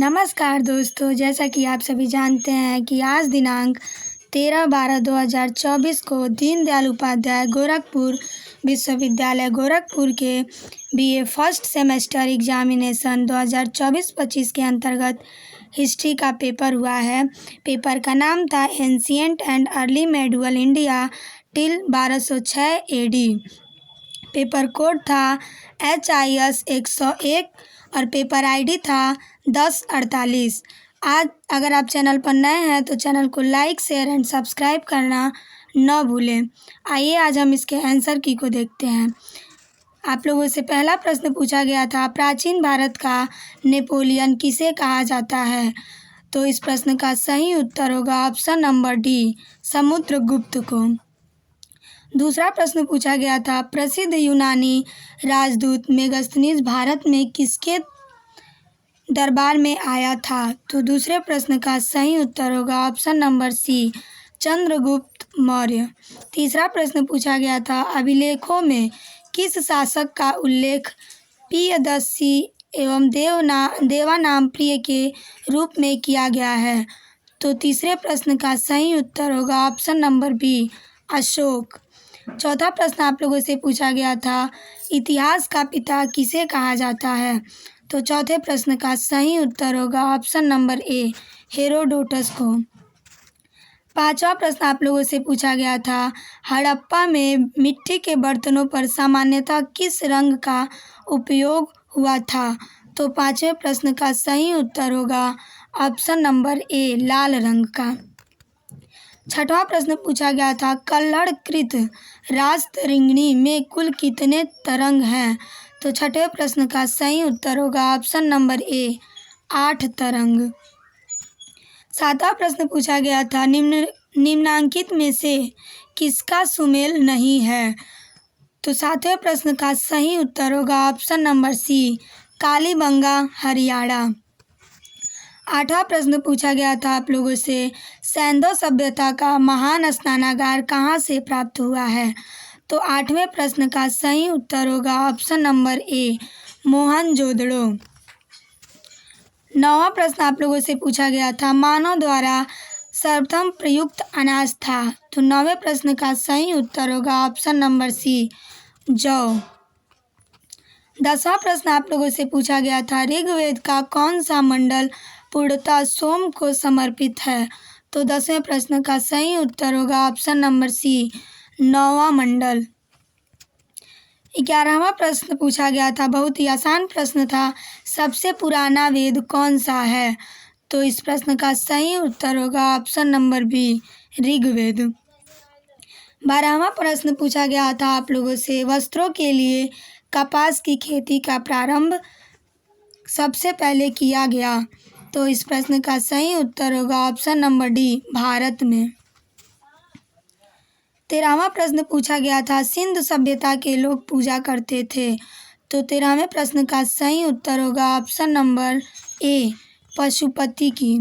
नमस्कार दोस्तों, जैसा कि आप सभी जानते हैं कि आज दिनांक 13/12/2024 को दीनदयाल उपाध्याय गोरखपुर विश्वविद्यालय गोरखपुर के बीए फर्स्ट सेमेस्टर एग्जामिनेशन 2024-25 के अंतर्गत हिस्ट्री का पेपर हुआ है। पेपर का नाम था ancient and early medieval India till 1206 AD। Paper code था HIS 101 और पेपर आईडी था 1048। आज अगर आप चैनल पर नए हैं तो चैनल को लाइक, शेयर एंड सब्सक्राइब करना न भूलें। आइए आज हम इसके आंसर की को देखते हैं। आप लोगों से पहला प्रश्न पूछा गया था, प्राचीन भारत का नेपोलियन किसे कहा जाता है? तो इस प्रश्न का सही उत्तर होगा ऑप्शन नंबर डी, समुद्रगुप्त को। दूसरा प्रश्न पूछा गया था, प्रसिद्ध यूनानी राजदूत मेगास्थनीज भारत में किसके दरबार में आया था? तो दूसरे प्रश्न का सही उत्तर होगा option number C, Chandragupta Maurya. तीसरा प्रश्न पूछा गया था, अभिलेखों में किस शासक का उल्लेख प्रियदर्शी एवं देवानाम प्रिय के रूप में किया गया है? तो तीसरे प्रश्न का सही उत्तर होगा ऑप्शन नंबर बी, अशोक। चौथा प्रश्न आप लोगों से पूछा गया था, इतिहास का पिता किसे कहा जाता है? तो चौथे प्रश्न का सही उत्तर होगा ऑप्शन नंबर ए, हेरोडोटस को। पांचवा प्रश्न आप लोगों से पूछा गया था, हड़प्पा में मिट्टी के बर्तनों पर सामान्यतः किस रंग का उपयोग हुआ था? तो पांचवें प्रश्न का सही उत्तर होगा ऑप्शन नंबर ए, लाल रंग का। छठवां प्रश्न पूछा गया था, कल्हड़कृत राजतरंगिणी में कुल कितने तरंग हैं? तो छठवें प्रश्न का सही उत्तर होगा ऑप्शन नंबर ए, 8 तरंग। सातवां प्रश्न पूछा गया था, निम्नांकित में से किसका सुमेल नहीं है? तो सातवें प्रश्न का सही उत्तर होगा option number C, Kalibanga Haryana. आठवां प्रश्न पूछा गया था आप लोगों से, सैंधव सभ्यता का महान स्नानागार कहाँ से प्राप्त हुआ है? तो आठवें प्रश्न का सही उत्तर होगा ऑप्शन नंबर ए, मोहनजोदड़ो। नौवां प्रश्न आप लोगों से पूछा गया था, मानव द्वारा सर्वप्रथम प्रयुक्त अनाज था? तो नौवें प्रश्न का सही उत्तर होगा ऑप्शन नंबर सी, जौ। 10वां प्रश्न आप लोगों से पूछा गया था, ऋग्वेद का कौन सा मंडल पूर्णतः सोम को समर्पित है? तो 10वें प्रश्न का सही उत्तर होगा ऑप्शन नंबर सी, 9वां मंडल। 11वां प्रश्न पूछा गया था, बहुत ही आसान प्रश्न था, सबसे पुराना वेद कौन सा है? तो इस प्रश्न का सही उत्तर होगा ऑप्शन नंबर बी, ऋग्वेद। 12वां प्रश्न पूछा गया था आप लोगों से, वस्त्रों के लिए कपास की खेती का प्रारंभ सबसे पहले किया गया? तो इस प्रश्न का सही उत्तर होगा ऑप्शन नंबर डी, भारत में। 13वां प्रश्न पूछा गया था, सिंधु सभ्यता के लोग पूजा करते थे? तो 13वें प्रश्न का सही उत्तर होगा ऑप्शन नंबर ए, पशुपति की।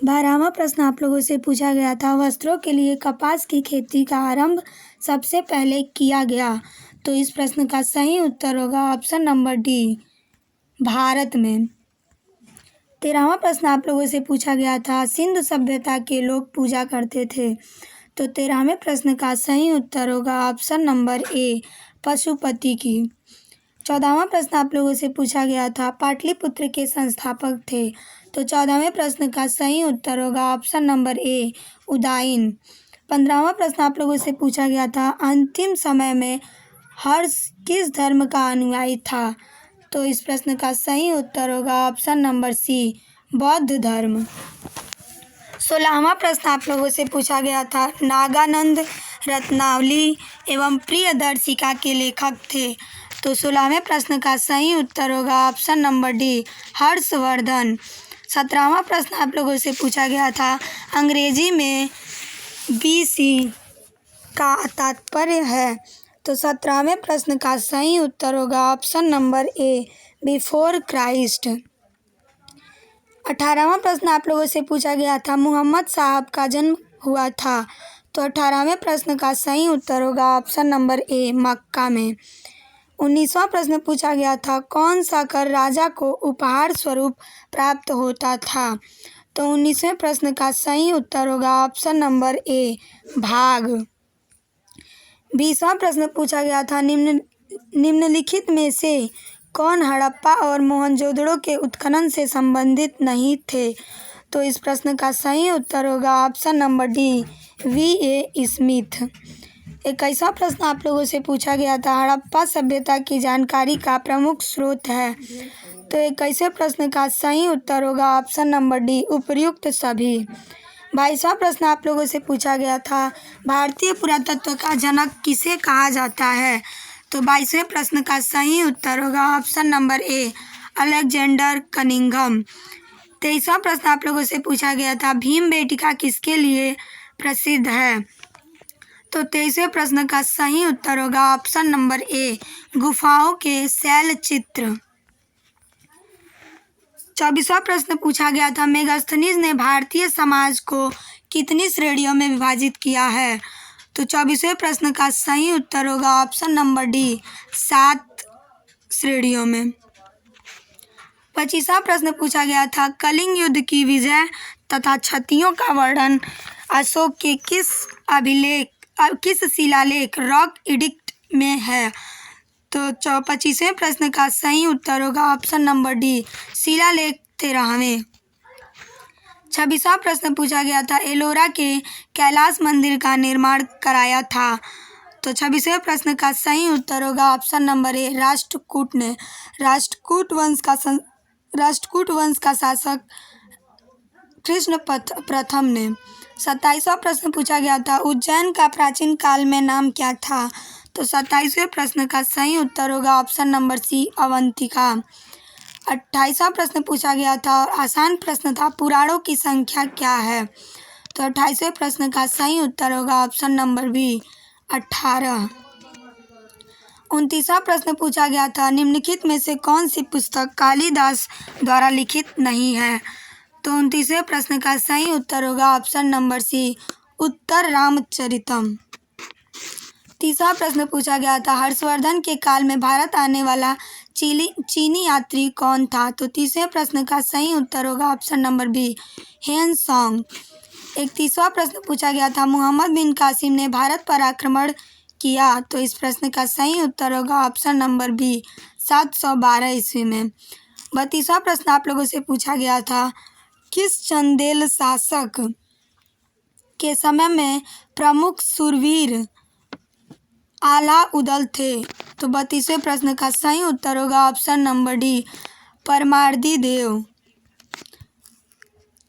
12वां प्रश्न आप लोगों से पूछा गया था, वस्त्रों के लिए कपास की खेती का आरंभ सबसे पहले किया गया? तो इस प्रश्न का सही उत्तर होगा ऑप्शन नंबर डी, भारत में। 13वां प्रश्न आप लोगों से पूछा गया था, सिंधु सभ्यता के लोग पूजा करते थे? तो 13वें प्रश्न का सही उत्तर होगा ऑप्शन नंबर ए, पशुपति की। 14वां प्रश्न आप लोगों से पूछा गया था, पाटलिपुत्र के संस्थापक थे? तो 14वें प्रश्न का सही उत्तर होगा ऑप्शन नंबर ए, उदयन। 15वां प्रश्न आप लोगों से पूछा गया था, अंतिम समय में हर्ष किस धर्म का अनुयायी था? तो इस प्रश्न का सही उत्तर होगा ऑप्शन नंबर सी, बौद्ध धर्म। 16वां प्रश्न आप लोगों से पूछा गया था, नागानंद रत्नावली एवं प्रियदर्शिका के लेखक थे? तो 16वें प्रश्न का सही उत्तर होगा ऑप्शन नंबर डी, हर्षवर्धन। 17वां प्रश्न आप लोगों से पूछा गया था, अंग्रेजी में BC का तात्पर्य है? तो 17वें प्रश्न का सही उत्तर होगा option number A, before Christ. 18वां प्रश्न आप लोगों से पूछा गया था, मोहम्मद साहब का जन्म हुआ था? तो 18वें प्रश्न का सही उत्तर होगा ऑप्शन नंबर ए, मक्का में। 19वां प्रश्न पूछा गया था, कौन सा कर राजा को उपहार स्वरूप प्राप्त होता था? तो 19वें प्रश्न का सही उत्तर होगा ऑप्शन नंबर ए, भाग। 20वां प्रश्न पूछा गया था, निम्नलिखित में से कौन हड़प्पा और मोहनजोदड़ो के उत्खनन से संबंधित नहीं थे? तो इस प्रश्न का सही उत्तर होगा option number D, V.A. Smith. 21वां प्रश्न आप लोगों से पूछा गया था, हड़प्पा सभ्यता की जानकारी का प्रमुख स्रोत है। तो 21वें प्रश्न का सही उत्तर होगा ऑप्शन नंबर डी, उपर्युक्त सभी। 22वां प्रश्न आप लोगों से पूछा गया था, भारतीय पुरातत्व का जनक किसे कहा जाता है? तो 22वें प्रश्न का सही उत्तर होगा option number A, Alexander Cunningham. 23वां प्रश्न आप लोगों से पूछा गया था, भीमबेटका किसके लिए प्रसिद्ध है? तो 23वें प्रश्न का सही उत्तर होगा ऑप्शन नंबर ए, गुफाओं के शैल चित्र। 24वां प्रश्न पूछा गया था, मेगास्थनीज ने भारतीय समाज को कितनी श्रेणियों में विभाजित किया है? तो 24वें प्रश्न का सही उत्तर होगा ऑप्शन नंबर डी, 7 श्रेणियों में। 25वां प्रश्न पूछा गया था, कलिंग युद्ध की विजय तथा क्षतियों का वर्णन अशोक के किस शिलालेख रॉक एडिक्ट में है? तो 25वें प्रश्न का सही उत्तर होगा ऑप्शन नंबर डी, शिलालेख 13वें। 26वां प्रश्न पूछा गया था, एलोरा के कैलाश मंदिर का निर्माण कराया था? तो 26वें प्रश्न का सही उत्तर होगा ऑप्शन नंबर ए, राष्ट्रकूट ने। राष्ट्रकूट वंश का शासक कृष्ण प्रथम ने। 27वां प्रश्न पूछा गया था, उज्जैन का प्राचीन काल में नाम क्या था? तो 27वें प्रश्न का सही उत्तर होगा ऑप्शन नंबर सी, अवंतिका। 28वां प्रश्न पूछा गया था और आसान प्रश्न था, पुराणों की संख्या क्या है? तो 28वें प्रश्न का सही उत्तर होगा ऑप्शन नंबर बी, 18। 29वां प्रश्न पूछा गया था, निम्नलिखित में से कौन सी पुस्तक कालिदास द्वारा लिखित नहीं है? तो 29वें प्रश्न का सही उत्तर होगा ऑप्शन नंबर सी, उत्तर रामचरितम। 30वां प्रश्न पूछा गया था, हर्षवर्धन के काल में भारत आने वाला चीनी यात्री कौन था? तो 30वें प्रश्न का सही उत्तर होगा ऑप्शन नंबर बी, हेन सांग। 31वां प्रश्न पूछा गया था, मोहम्मद बिन कासिम ने भारत पर आक्रमण किया? तो इस प्रश्न का सही उत्तर होगा ऑप्शन नंबर बी, 712 ईस्वी में। 32वां प्रश्न आप लोगों से पूछा गया था, किस चंदेल शासक के समय में प्रमुख शूरवीर अलाउद्दीन थे? तो 32वें प्रश्न का सही उत्तर होगा ऑप्शन नंबर डी, परमार्दी देव।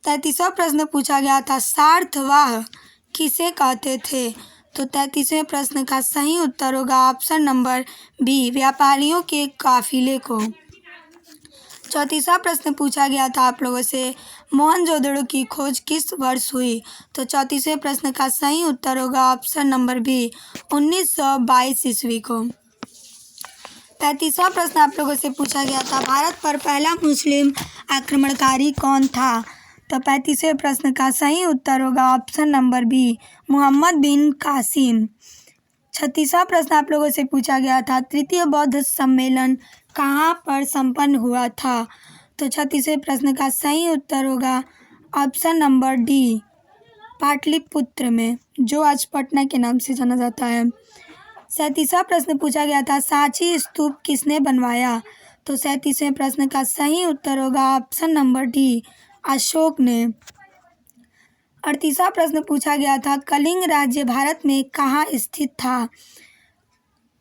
33वां प्रश्न पूछा गया था, सार्थवाह किसे कहते थे? तो 33वें प्रश्न का सही उत्तर होगा ऑप्शन नंबर बी, व्यापारियों के काफिले को। 34वां प्रश्न पूछा गया था आप लोगों से, मोहनजोदड़ो की खोज किस वर्ष हुई? तो 34वें प्रश्न का सही उत्तर होगा ऑप्शन नंबर बी, 1922 ईस्वी को। 35वां प्रश्न आप लोगों से पूछा गया था, भारत पर पहला मुस्लिम आक्रमणकारी कौन था? तो 35वें प्रश्न का सही उत्तर होगा ऑप्शन नंबर बी, मोहम्मद बिन कासिम। 36वां प्रश्न आप लोगों से पूछा गया था, तृतीय बौद्ध सम्मेलन कहाँ पर संपन्न हुआ था? तो 36वें प्रश्न का सही उत्तर होगा ऑप्शन नंबर डी, पाटलिपुत्र में, जो आज पटना के नाम से जाना जाता है। 37वां प्रश्न पूछा गया था, सांची स्तूप किसने बनवाया? तो 37वें प्रश्न का सही उत्तर होगा ऑप्शन नंबर डी, अशोक ने। 38वां प्रश्न पूछा गया था, कलिंग राज्य भारत में कहाँ स्थित था?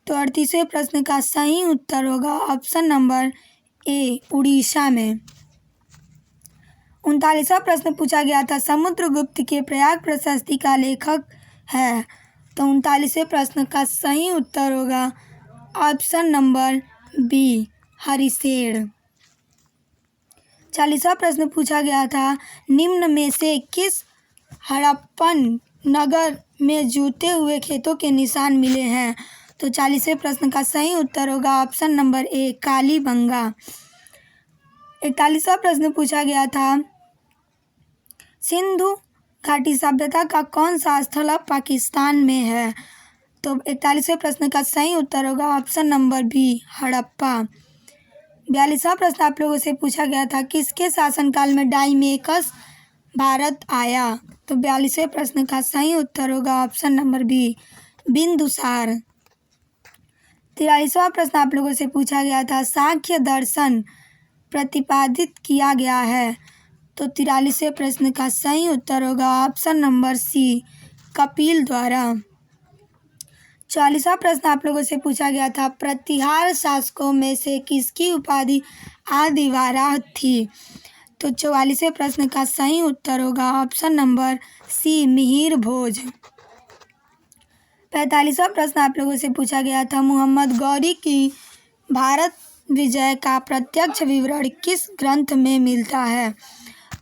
तो 38वें प्रश्न का सही उत्तर होगा ऑप्शन नंबर ए, उड़ीसा में। 39वां प्रश्न पूछा गया था, समुद्रगुप्त के प्रयाग प्रशस्ति का लेखक है? तो 39वें प्रश्न का सही उत्तर होगा ऑप्शन नंबर बी, हरिशेर। 40वां प्रश्न पूछा गया था, निम्न में से किस हड़प्पन नगर में जूते हुए खेतों के निशान मिले हैं? तो 40वें प्रश्न का सही उत्तर होगा ऑप्शन नंबर ए, कालीबंगा। 41वां प्रश्न पूछा गया था, सिंधु घाटी सभ्यता का कौन सा स्थल अब पाकिस्तान में है? तो 41वें प्रश्न का सही उत्तर होगा ऑप्शन नंबर बी, हड़प्पा। 42वां प्रश्न आप लोगों से पूछा गया था, किसके शासनकाल में डाइमेकस भारत आया? तो 42वें प्रश्न का सही उत्तर होगा ऑप्शन नंबर बी, बिंदुसार। 43वां प्रश्न आप लोगों से पूछा गया था, सांख्य दर्शन प्रतिपादित किया गया है? तो 43वें प्रश्न का सही उत्तर होगा ऑप्शन नंबर सी, कपिल द्वारा। 44वां प्रश्न आप लोगों से पूछा गया था, प्रतिहार शासकों में से किसकी उपाधि आदिवाराह थी? तो 44वें प्रश्न का सही उत्तर होगा ऑप्शन नंबर सी, मिहिर भोज। 45वां प्रश्न आप लोगों से पूछा गया था, मोहम्मद गौरी की भारत विजय का प्रत्यक्ष विवरण किस ग्रंथ में मिलता है?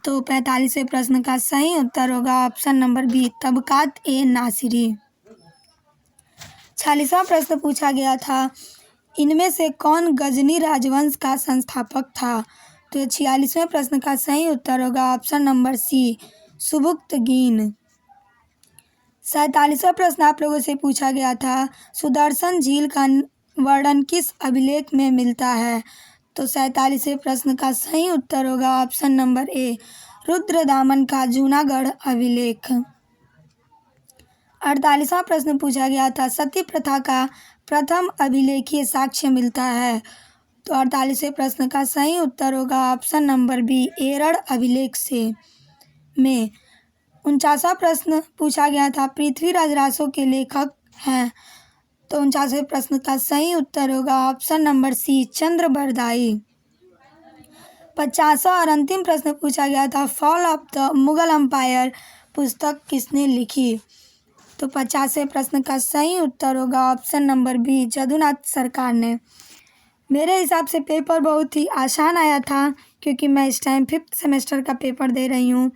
तो 45वें प्रश्न का सही उत्तर होगा ऑप्शन नंबर बी, तबकात ए नासिरी। 46वां प्रश्न पूछा गया था, इनमें से कौन गजनी राजवंश का संस्थापक था? तो 46वें प्रश्न का सही उत्तर होगा ऑप्शन नंबर सी, सुबुक्तगीन। 47वां प्रश्न आप लोगों से पूछा गया था, सुदर्शन झील का वर्णन किस अभिलेख में मिलता है? तो 47वें प्रश्न का सही उत्तर होगा ऑप्शन नंबर ए, रुद्रदामन का जूनागढ़ अभिलेख। 48वां प्रश्न पूछा गया था, सती प्रथा का प्रथम अभिलेखीय साक्ष्य मिलता है? तो 48वें प्रश्न का सही उत्तर होगा ऑप्शन नंबर बी, एरड़ अभिलेख से में। 49वां प्रश्न पूछा गया था, पृथ्वीराज रासो के लेखक हैं? तो 49वें प्रश्न का सही उत्तर होगा ऑप्शन नंबर सी, चंद्रबरदाई। 50वां और अंतिम प्रश्न पूछा गया था, fall of the Mughal empire पुस्तक किसने लिखी? तो 50वें प्रश्न का सही उत्तर होगा ऑप्शन नंबर बी, जदुनाथ सरकार ने। मेरे हिसाब से पेपर बहुत ही आसान आया था, क्योंकि मैं इस टाइम 5th सेमेस्टर का पेपर दे रही हूँ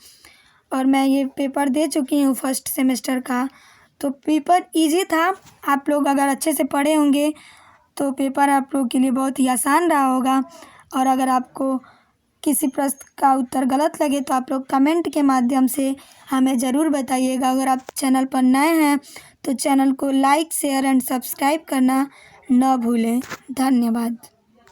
और मैं ये पेपर दे चुकी हूँ 1st सेमेस्टर का। तो पेपर इजी था। आप लोग अगर अच्छे से पढ़े होंगे तो पेपर आप लोग के लिए बहुत ही आसान रहा होगा। और अगर आपको किसी प्रश्न का उत्तर गलत लगे तो आप लोग कमेंट के माध्यम से हमें ज़रूर बताइएगा। अगर आप चैनल पर नए हैं तो चैनल को लाइक, शेयर एंड सब्सक्राइब करना न भूलें। धन्यवाद।